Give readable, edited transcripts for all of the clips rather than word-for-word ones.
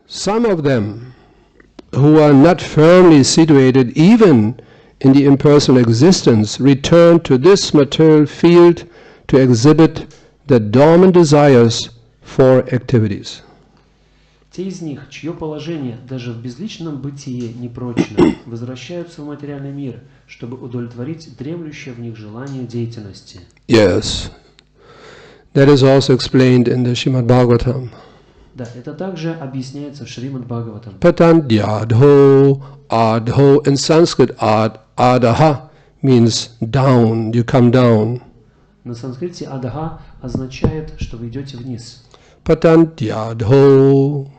some of them who are not firmly situated even in the impersonal existence return to this material field to exhibit the dormant desires for activities. Те из них, чье положение даже в безличном бытие непрочно, возвращаются в материальный мир, чтобы удовлетворить дремлющее в них желание деятельности. Yes, that is also explained in the Srimad Bhagavatam. Да, это также объясняется в Шримад Бхагаватам. Patandyadho, adho, in Sanskrit, adaha means down, you come down. На санскрите адаха означает, что вы идете вниз. Patandyadho,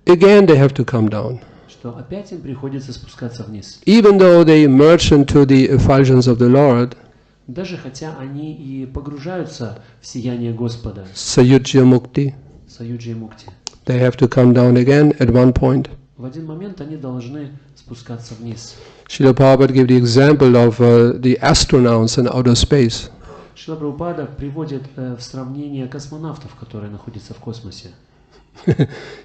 again they have to come down. Что опять им приходится спускаться вниз. Even though they merge into the effulgence of the Lord, даже хотя они и погружаются в сияние Господа, Sayujya Mukti, Саюджи Мукти, they have to come down again at one point. в один момент они должны спускаться вниз. Srila Prabhupada gave the example of the astronauts in outer space. Шрила Прабхупада приводит в сравнение космонавтов, которые находятся в космосе.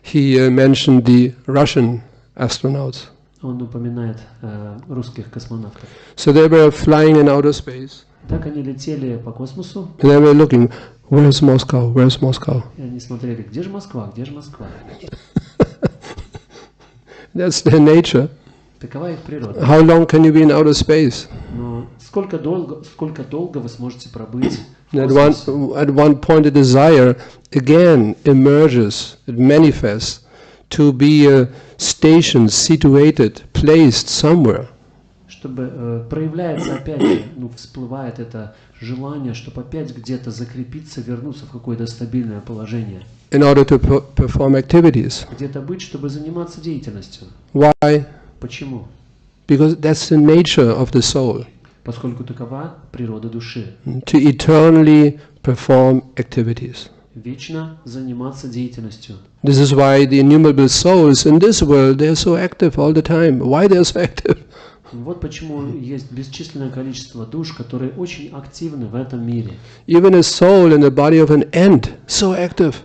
He mentioned the Russian astronauts. Он упоминает русских космонавтов. So they were flying in outer space. Так они летели по космосу. And they were looking, where's Moscow? Where's Moscow? И они смотрели, где же Москва, где же Москва? That's their nature. Такова их природа. How long can you be in outer space? Но сколько долго вы сможете пробыть в At космосе? one point, a desire again emerges, it manifests to be stationed, situated, placed somewhere. Чтобы проявляется опять же, всплывает это желание, чтобы опять где-то закрепиться, вернуться в какое-то стабильное положение. In order to perform activities. Где-то быть, чтобы заниматься деятельностью. Why? Почему? Because that's the nature of the soul. Поскольку такова природа души. To eternally perform activities. Вечно заниматься деятельностью. This is why the innumerable souls in this world, they are so active all the time. Why they are so active? Вот почему есть бесчисленное количество душ, которые очень активны в этом мире. Even a soul in the body of an ant, so active.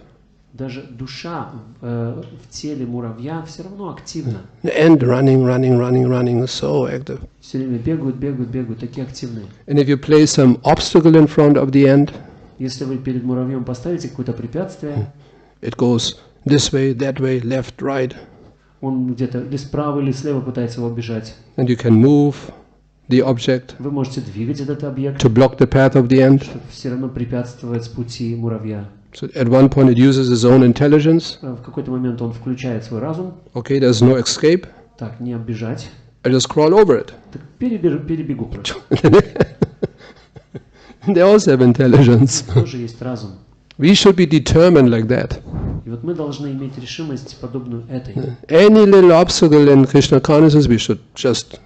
Даже душа в теле муравья все равно активна. The ant running, so active. Все время бегают, такие активные. And if you place some obstacle in front of the ant, если вы перед муравьем поставите какое-то препятствие, it goes this way, that way, left, right. Он где-то или справа, или слева пытается его оббежать. And you can move the object. Вы можете двигать этот объект, to block the path of the ant. чтобы все равно препятствовать пути муравья. So at one point it uses its own intelligence. В какой-то момент он включает свой разум. Okay, there's no escape. Так, не оббежать. I just crawl over it. Так перебегу просто. They also have intelligence. Тоже есть разум. We should be determined like that. И вот мы должны иметь решимость, подобную этой. Any little obstacle in Krishna consciousness, we should just,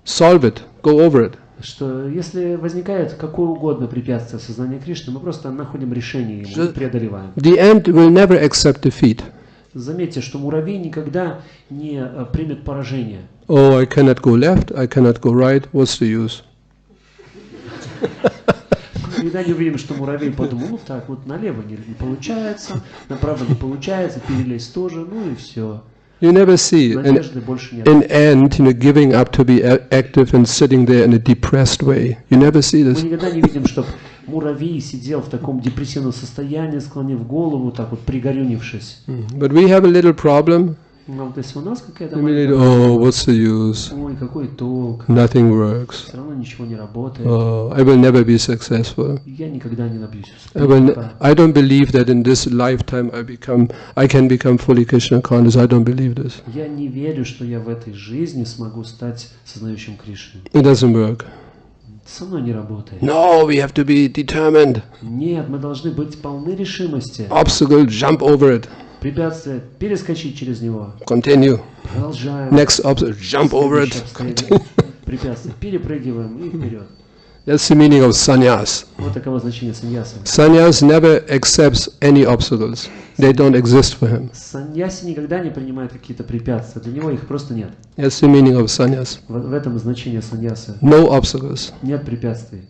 solve it, go over it. Что если возникает какое угодно препятствие в сознании Кришны, мы просто находим решение ему и преодолеваем. The ant will never accept defeat. Заметьте, что муравей никогда не примет поражение. Oh, I cannot go left, I cannot go right, what's the use? Никогда не увидим, что муравей подумал, так вот налево не получается, направо не получается, перелезть тоже, и все. You never see an ant, giving up to be active and sitting there in a depressed way. You never see this. Мы никогда не видим, чтобы муравей сидел в таком депрессивном состоянии, склонив голову, так вот пригорюнившись. But we have a little problem. Но вот если у нас какая-то oh, what's the use? Ой, какой толк? Nothing works. Все равно ничего не работает. Oh, I will never be successful. Я никогда не добьюсь успеха. I don't believe that in this lifetime I can become fully Krishna conscious. I don't believe this. Я не верю, что я в этой жизни смогу стать сознающим Кришну. It doesn't work. Со мной не работает. No, we have to be determined. Нет, мы должны быть полны решимости. Obstacle, jump over it. Препятствие, перескочить через него. Continue. Продолжаем. Next obstacle, jump over it. Препятствие, перепрыгиваем и вперед. That's the meaning of sannyas. Вот таково значение саньясы. Sannyas never accepts any obstacles. They don't exist for him. Саньяси никогда не принимает какие-то препятствия. Для него их просто нет. That's the meaning of sannyas. В этом значение саньясы. No obstacles. Нет препятствий.